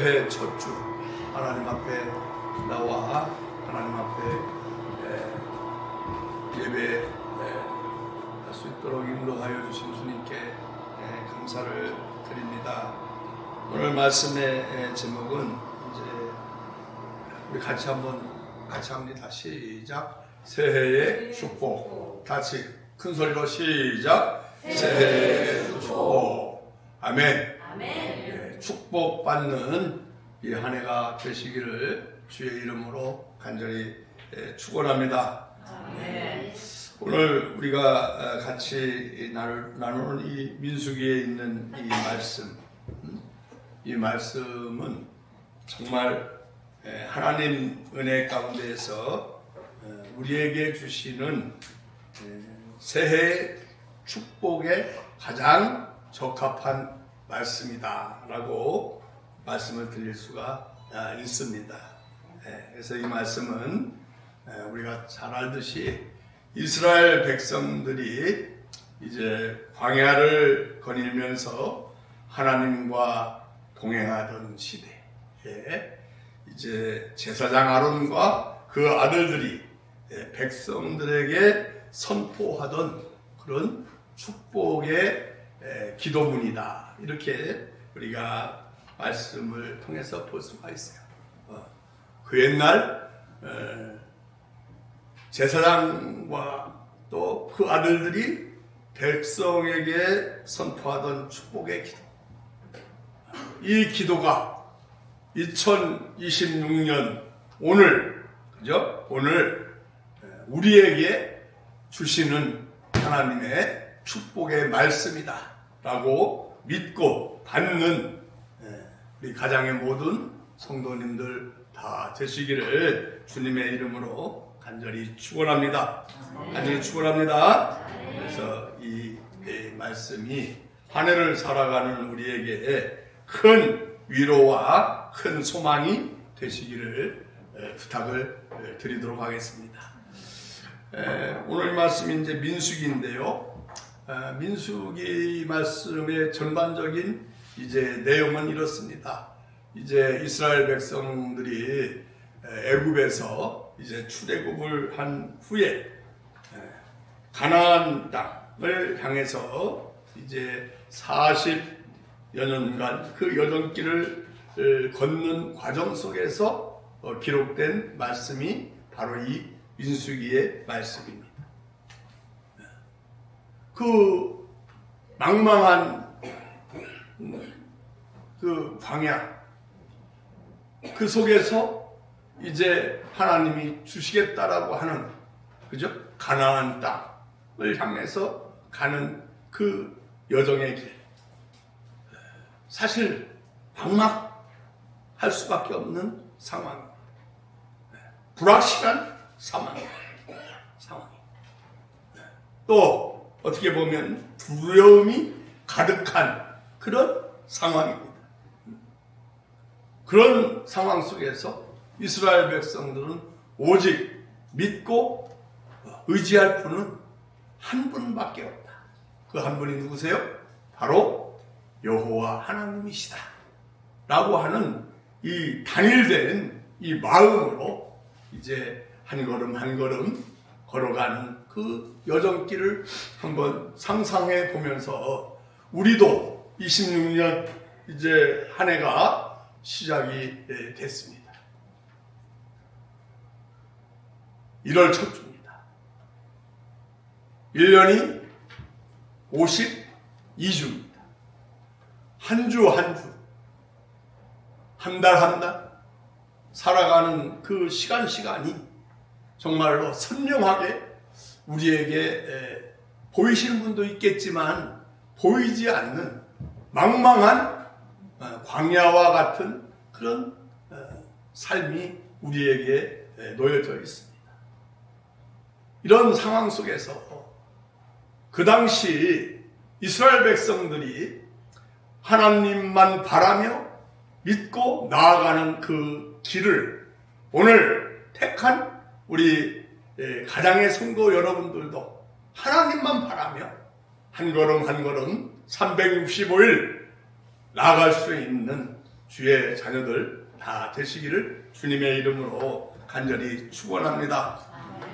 새해 첫 주 하나님 앞에 나와 하나님 앞에 예배할 수 있도록 인도하여 주신 주님께 감사를 드립니다. 오늘 말씀의 제목은 이제 우리 같이 합니다. 시작. 새해의 축복. 같이 큰 소리로 시작. 새해의 축복. 아멘. 축복받는 이 한 해가 되시기를 주의 이름으로 간절히 축원합니다. 오늘 우리가 같이 나누는 이 민수기에 있는 이 말씀은 정말 하나님 은혜 가운데에서 우리에게 주시는 새해 축복에 가장 적합한 말씀이다 라고 말씀을 드릴 수가 있습니다. 그래서 이 말씀은 우리가 잘 알듯이 이스라엘 백성들이 이제 광야를 거닐면서 하나님과 동행하던 시대에 이제 제사장 아론과 그 아들들이 백성들에게 선포하던 그런 축복의 기도문이다. 이렇게 우리가 말씀을 통해서 볼 수가 있어요. 그 옛날 제사장과 또 그 아들들이 백성에게 선포하던 축복의 기도. 이 기도가 2026년 오늘, 그죠? 오늘 우리에게 주시는 하나님의 축복의 말씀이다 라고 믿고 받는 우리 가장의 모든 성도님들 다 되시기를 주님의 이름으로 간절히 축원합니다. 간절히 축원합니다. 그래서 이 말씀이 한 해를 살아가는 우리에게 큰 위로와 큰 소망이 되시기를 부탁을 드리도록 하겠습니다. 오늘 말씀이 이제 민수기인데요. 민수기 말씀의 전반적인 이제 내용은 이렇습니다. 이제 이스라엘 백성들이 애굽에서 이제 출애굽을 한 후에 가나안 땅을 향해서 이제 40여 년간 그 여정길을 걷는 과정 속에서 기록된 말씀이 바로 이 민수기의 말씀입니다. 그 망망한 그 광야 그 속에서 이제 하나님이 주시겠다라고 하는 그죠? 가나안 땅을 향해서 가는 그 여정의 길. 사실 막막할 수밖에 없는 상황입니다. 불확실한 상황입니다. 또 어떻게 보면 두려움이 가득한 그런 상황입니다. 그런 상황 속에서 이스라엘 백성들은 오직 믿고 의지할 분은 한 분밖에 없다. 그 한 분이 누구세요? 바로 여호와 하나님이시다 라고 하는 이 단일된 이 마음으로 이제 한 걸음 한 걸음 걸어가는 그 여정길을 한번 상상해 보면서 우리도 26년 이제 한 해가 시작이 됐습니다. 1월 첫 주입니다. 1년이 52주입니다. 한 주 한 주, 한 달 한 달 살아가는 그 시간이 정말로 선명하게 우리에게 보이시는 분도 있겠지만 보이지 않는 망망한 광야와 같은 그런 삶이 우리에게 놓여져 있습니다. 이런 상황 속에서 그 당시 이스라엘 백성들이 하나님만 바라며 믿고 나아가는 그 길을 오늘 택한 우리 가장의 성도 여러분들도 하나님만 바라며 한 걸음 한 걸음 365일 나아갈 수 있는 주의 자녀들 다 되시기를 주님의 이름으로 간절히 축원합니다.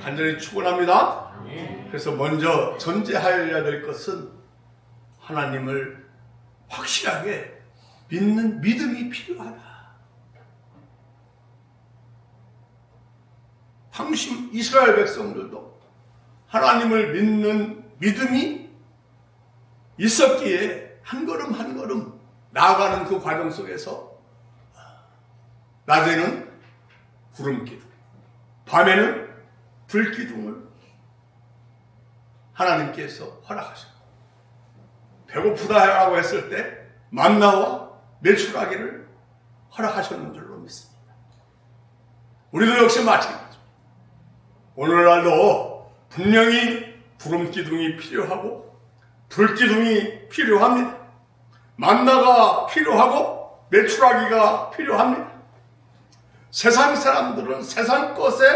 간절히 축원합니다. 그래서 먼저 전제하여야 될 것은 하나님을 확실하게 믿는 믿음이 필요하다. 당시 이스라엘 백성들도 하나님을 믿는 믿음이 있었기에 한 걸음 한 걸음 나아가는 그 과정 속에서 낮에는 구름기둥, 밤에는 불기둥을 하나님께서 허락하셨고, 배고프다라고 했을 때 만나와 메추라기를 허락하셨는 줄로 믿습니다. 우리도 역시 마찬가지입니다. 오늘날도 분명히 구름기둥이 필요하고 불기둥이 필요합니다. 만나가 필요하고 메추라기가 필요합니다. 세상 사람들은 세상 것에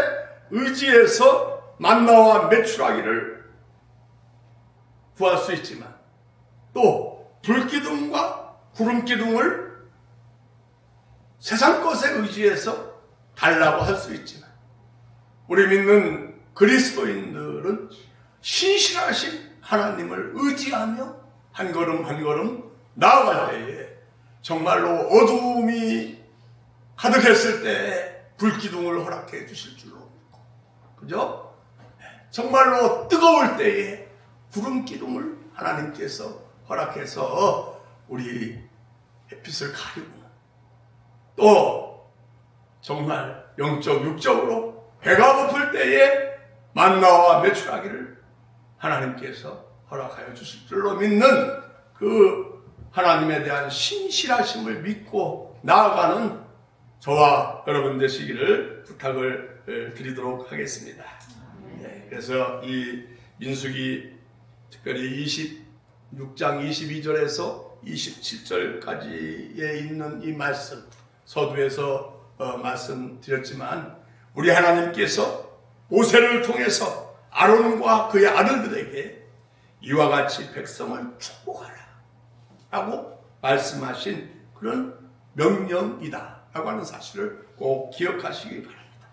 의지해서 만나와 메추라기를 구할 수 있지만 또 불기둥과 구름기둥을 세상 것에 의지해서 달라고 할 수 있지만 우리 믿는 그리스도인들은 신실하신 하나님을 의지하며 한 걸음 한 걸음 나아갈 때에 정말로 어두움이 가득했을 때 불기둥을 허락해 주실 줄로 믿고, 그죠? 정말로 뜨거울 때에 구름기둥을 하나님께서 허락해서 우리 햇빛을 가리고, 또 정말 영적 육적으로 배가 고플 때에 만나와 메추라기를 하나님께서 허락하여 주실 줄로 믿는 그 하나님에 대한 신실하심을 믿고 나아가는 저와 여러분 되시기를 부탁을 드리도록 하겠습니다. 네, 그래서 이 민수기 특별히 26장 22절에서 27절까지에 있는 이 말씀, 서두에서 말씀드렸지만 우리 하나님께서 모세를 통해서 아론과 그의 아들들에게 이와 같이 백성을 축복하라 라고 말씀하신 그런 명령이다 라고 하는 사실을 꼭 기억하시기 바랍니다.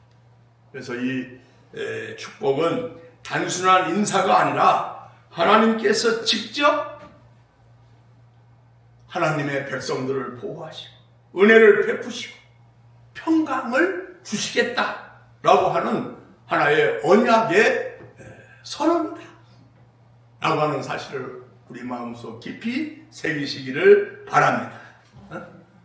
그래서 이 축복은 단순한 인사가 아니라 하나님께서 직접 하나님의 백성들을 보호하시고 은혜를 베푸시고 평강을 주시겠다라고 하는 하나의 언약의 선언이다 라고 하는 사실을 우리 마음속 깊이 새기시기를 바랍니다.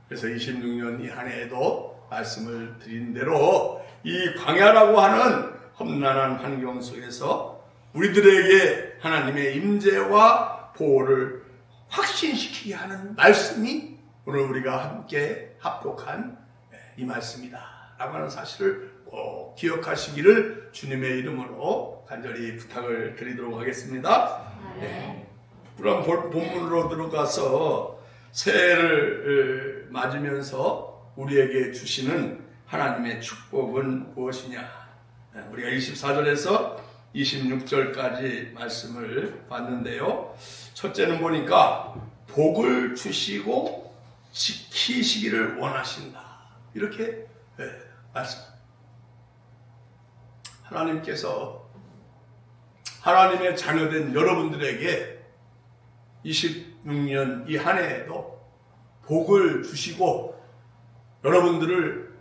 그래서 26년 이 한 해에도 말씀을 드린 대로 이 광야라고 하는 험난한 환경 속에서 우리들에게 하나님의 임재와 보호를 확신시키게 하는 말씀이 오늘 우리가 함께 합독한 이 말씀이다 라고 하는 사실을 꼭 기억하시기를 주님의 이름으로 간절히 부탁을 드리도록 하겠습니다. 네. 그럼 본문으로 들어가서 새해를 맞으면서 우리에게 주시는 하나님의 축복은 무엇이냐? 우리가 24절에서 26절까지 말씀을 봤는데요. 첫째는 보니까 복을 주시고 지키시기를 원하신다. 이렇게 말씀합니다. 하나님께서 하나님의 자녀된 여러분들에게 26년 이 한 해에도 복을 주시고 여러분들을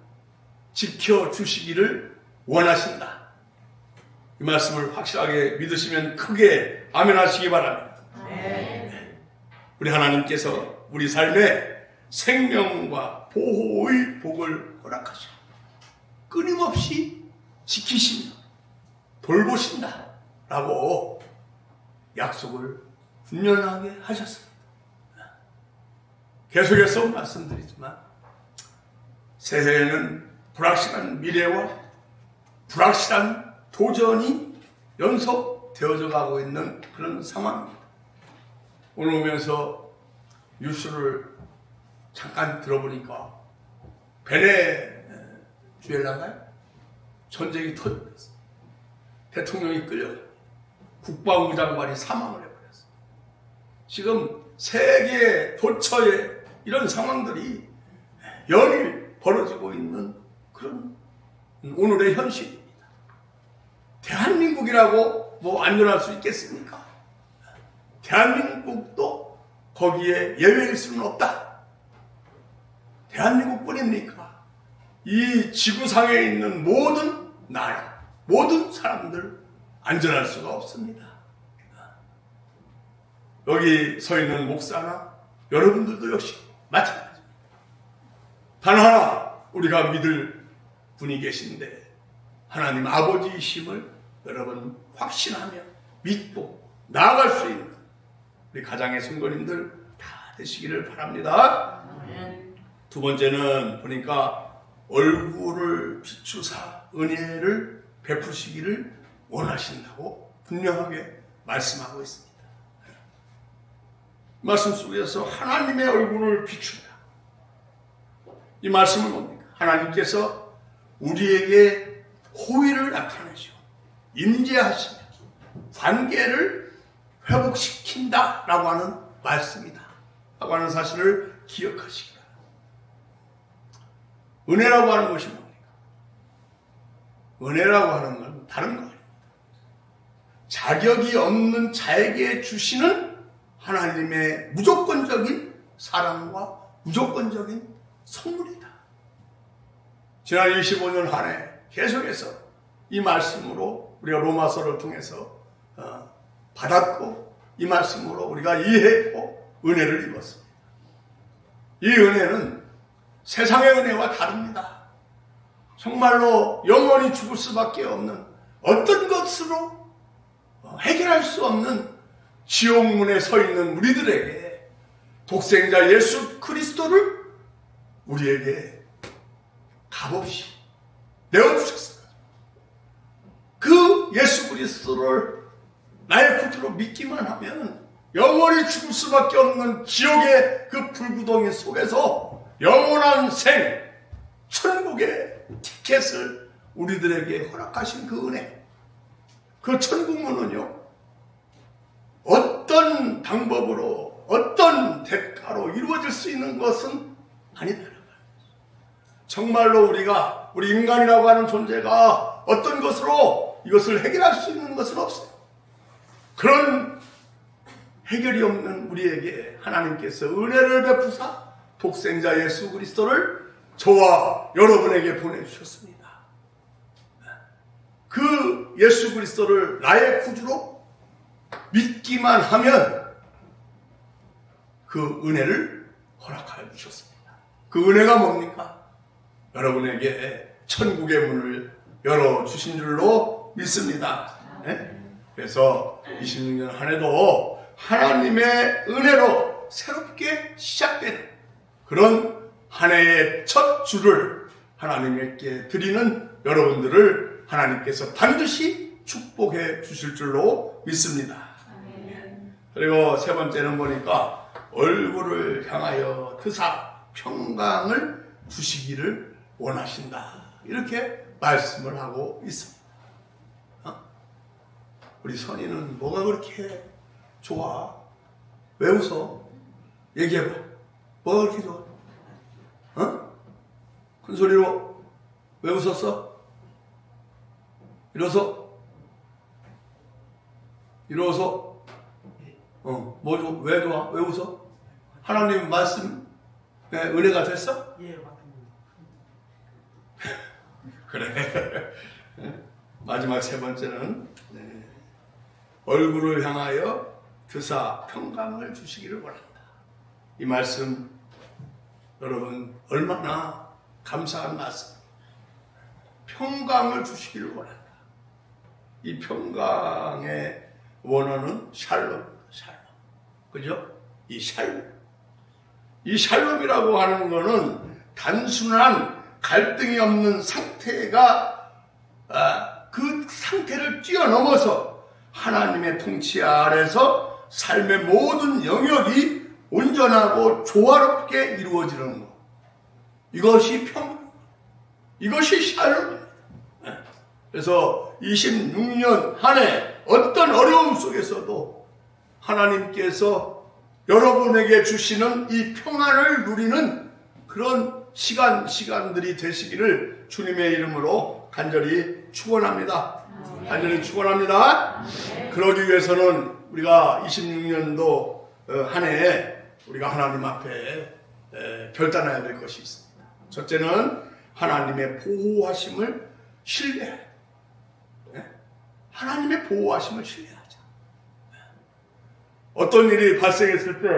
지켜주시기를 원하신다. 이 말씀을 확실하게 믿으시면 크게 아멘 하시기 바랍니다. 우리 하나님께서 우리 삶에 생명과 보호의 복을 허락하시고 끊임없이 지키시며 돌보신다 라고 약속을 분명하게 하셨습니다. 계속해서 말씀드리지만 새해에는 불확실한 미래와 불확실한 도전이 연속되어져 가고 있는 그런 상황입니다. 오늘 오면서 뉴스를 잠깐 들어보니까 베네수엘라인가요? 전쟁이 터졌어요. 대통령이 끌려가요. 국방부 장관이 사망을 해버렸어요. 지금 세계 도처에 이런 상황들이 연일 벌어지고 있는 그런 오늘의 현실입니다. 대한민국이라고 뭐 안전할 수 있겠습니까? 대한민국도 거기에 예외일 수는 없다. 대한민국뿐입니까? 이 지구상에 있는 모든 나라, 모든 사람들 안전할 수가 없습니다. 여기 서 있는 목사나 여러분들도 역시 마찬가지입니다. 단 하나 우리가 믿을 분이 계신데 하나님 아버지이심을 여러분 확신하며 믿고 나아갈 수 있는 우리 가장의 성도님들 다 되시기를 바랍니다. 두 번째는 보니까 얼굴을 비추사 은혜를 베푸시기를 원하신다고 분명하게 말씀하고 있습니다. 말씀 속에서 하나님의 얼굴을 비춘다. 이 말씀은 뭡니까? 하나님께서 우리에게 호의를 나타내시고 임재하시며 관계를 회복시킨다라고 하는 말씀이다 라고 하는 사실을 기억하시기 바랍니다. 은혜라고 하는 것이 뭡니까? 은혜라고 하는 건 다른 거 아닙니다. 자격이 없는 자에게 주시는 하나님의 무조건적인 사랑과 무조건적인 선물이다. 지난 25년 한 해 계속해서 이 말씀으로 우리가 로마서를 통해서 받았고 이 말씀으로 우리가 이해했고 은혜를 입었습니다. 이 은혜는 세상의 은혜와 다릅니다. 정말로 영원히 죽을 수밖에 없는 어떤 것으로 해결할 수 없는 지옥문에 서 있는 우리들에게 독생자 예수 그리스도를 우리에게 값없이 내어주셨습니다. 그 예수 그리스도를 나의 구주로 믿기만 하면 영원히 죽을 수밖에 없는 지옥의 그 불구덩이 속에서 영원한 생, 천국의 티켓을 우리들에게 허락하신 그 은혜, 그 천국문은요 어떤 방법으로 어떤 대가로 이루어질 수 있는 것은 아니다. 정말로 우리 인간이라고 하는 존재가 어떤 것으로 이것을 해결할 수 있는 것은 없어요. 그런 해결이 없는 우리에게 하나님께서 은혜를 베푸사 독생자 예수 그리스도를 저와 여러분에게 보내주셨습니다. 그 예수 그리스도를 나의 구주로 믿기만 하면 그 은혜를 허락하여 주셨습니다. 그 은혜가 뭡니까? 여러분에게 천국의 문을 열어주신 줄로 믿습니다. 네? 그래서 26년 한 해도 하나님의 은혜로 새롭게 시작되는 그런 한 해의 첫 주를 하나님께 드리는 여러분들을 하나님께서 반드시 축복해 주실 줄로 믿습니다. 그리고 세 번째는 보니까 얼굴을 향하여 드사 평강을 주시기를 원하신다. 이렇게 말씀을 하고 있습니다. 우리 선이는 뭐가 그렇게 좋아? 왜 웃어? 얘기해봐. 뭐가 그렇게 좋아? 큰 소리로 왜 웃었어? 일어서. 왜 좋아? 왜 웃어? 하나님 말씀 은혜가 됐어? 예, 맞습니다. 그래. 마지막 세 번째는 얼굴을 향하여 드사 평강을 주시기를 원한다. 이 말씀 여러분 얼마나 감사한 말씀. 평강을 주시기를 원한다. 이 평강의 원어는 샬롬입니다. 샬롬. 그죠? 이 샬롬. 이 샬롬이라고 하는 것은 단순한 갈등이 없는 상태가 그 상태를 뛰어넘어서 하나님의 통치 아래서 삶의 모든 영역이 온전하고 조화롭게 이루어지는 것. 이것이 평강. 이것이 샬롬입니다. 그래서 26년 한 해 어떤 어려움 속에서도 하나님께서 여러분에게 주시는 이 평안을 누리는 그런 시간들이 되시기를 주님의 이름으로 간절히 축원합니다. 간절히 축원합니다. 그러기 위해서는 우리가 26년도 한 해에 우리가 하나님 앞에 결단해야 될 것이 있습니다. 첫째는 하나님의 보호하심을 신뢰해야 돼요. 하나님의 보호하심을 신뢰하자. 어떤 일이 발생했을 때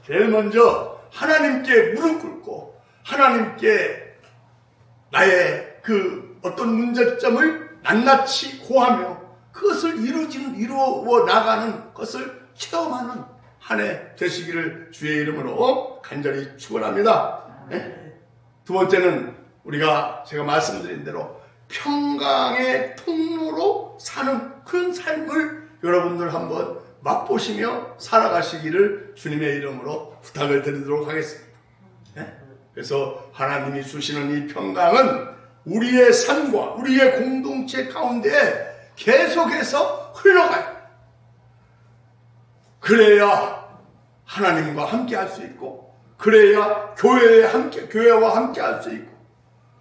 제일 먼저 하나님께 무릎 꿇고 하나님께 나의 그 어떤 문제점을 낱낱이 고하며 그것을 이루어 나가는 것을 체험하는 한 해 되시기를 주의 이름으로 간절히 축원합니다. 두 번째는 제가 말씀드린 대로 평강의 통로로 사는 그런 삶을 여러분들 한번 맛보시며 살아가시기를 주님의 이름으로 부탁을 드리도록 하겠습니다. 그래서 하나님이 주시는 이 평강은 우리의 삶과 우리의 공동체 가운데 계속해서 흘러가요. 그래야 하나님과 함께 할 수 있고, 그래야 교회와 함께 할 수 있고,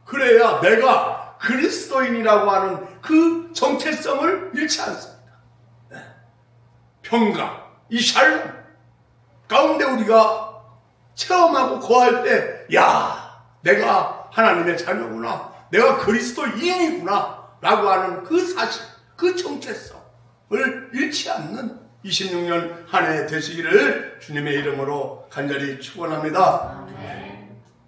그래야 내가 그리스도인이라고 하는 그 정체성을 잃지 않습니다. 평강, 이 샬롬 가운데 우리가 체험하고 거할 때, 내가 하나님의 자녀구나, 내가 그리스도인이구나 라고 하는 그 사실, 그 정체성을 잃지 않는 26년 한 해 되시기를 주님의 이름으로 간절히 축원합니다.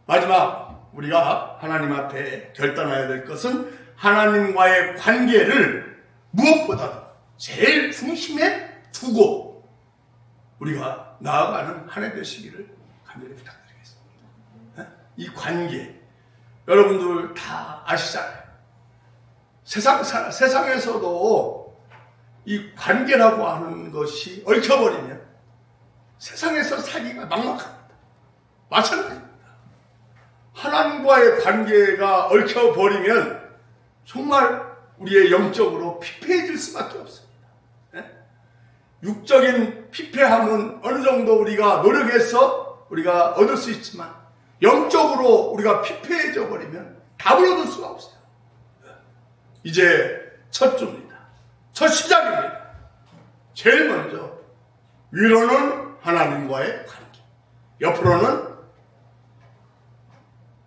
마지막 우리가 하나님 앞에 결단해야 될 것은 하나님과의 관계를 무엇보다도 제일 중심에 두고 우리가 나아가는 한 해 되시기를 간절히 부탁드리겠습니다. 이 관계 여러분들 다 아시잖아요. 세상에서도 이 관계라고 하는 것이 얽혀버리면 세상에서 살기가 막막합니다. 마찬가지입니다. 하나님과의 관계가 얽혀버리면 정말 우리의 영적으로 피폐해질 수밖에 없습니다. 육적인 피폐함은 어느 정도 우리가 노력해서 우리가 얻을 수 있지만 영적으로 우리가 피폐해져 버리면 답을 얻을 수가 없어요. 이제 첫 주입니다. 첫 시작입니다. 제일 먼저 위로는 하나님과의 관계, 옆으로는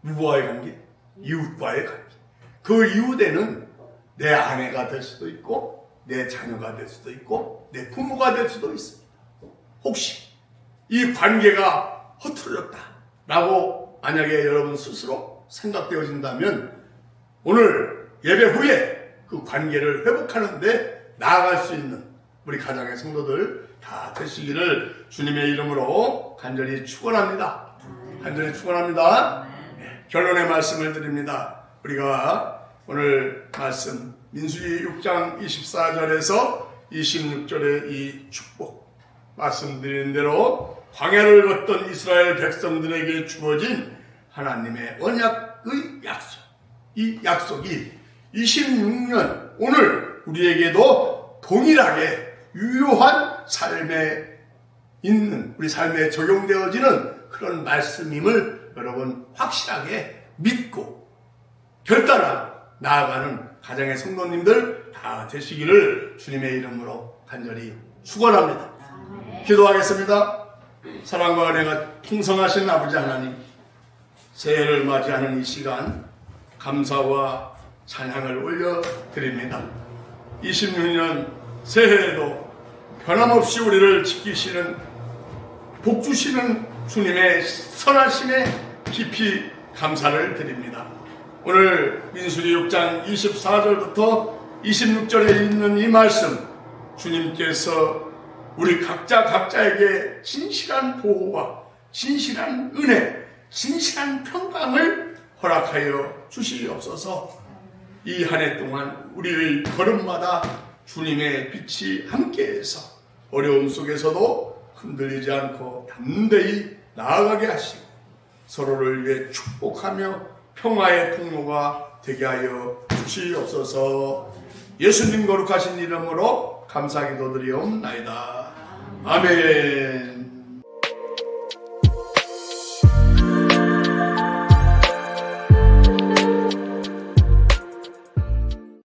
누구와의 관계? 이웃과의 관계. 그 이웃에는 내 아내가 될 수도 있고 내 자녀가 될 수도 있고 내 부모가 될 수도 있습니다. 혹시 이 관계가 허투루졌다라고 만약에 여러분 스스로 생각되어진다면 오늘 예배 후에 그 관계를 회복하는데 나아갈 수 있는 우리 가정의 성도들 다 되시기를 주님의 이름으로 간절히 축원합니다. 간절히 축원합니다. 결론의 말씀을 드립니다. 우리가 오늘 말씀 민수기 6장 24절에서 26절의 이 축복 말씀드린 대로 광야를 걷던 이스라엘 백성들에게 주어진 하나님의 언약의 약속, 이 약속이 26년 오늘 우리에게도 동일하게 유효한 삶에 있는 우리 삶에 적용되어지는 그런 말씀임을 여러분 확실하게 믿고 결단하고 나아가는 가정의 성도님들 다 되시기를 주님의 이름으로 간절히 축원합니다. 기도하겠습니다. 사랑과 은혜가 풍성하신 아버지 하나님, 새해를 맞이하는 이 시간 감사와 찬양을 올려드립니다. 26년 새해에도 변함없이 우리를 지키시는 복 주시는 주님의 선하심에 깊이 감사를 드립니다. 오늘 민수기 6장 24절부터 26절에 있는 이 말씀, 주님께서 우리 각자에게 진실한 보호와 진실한 은혜, 진실한 평강을 허락하여 주시옵소서. 이 한 해 동안 우리의 걸음마다 주님의 빛이 함께해서 어려움 속에서도 흔들리지 않고 담대히 나아가게 하시고 서로를 위해 축복하며 평화의 통로가 되게 하여 주시옵소서. 예수님 거룩하신 이름으로 감사 기도드리옵나이다. 아멘.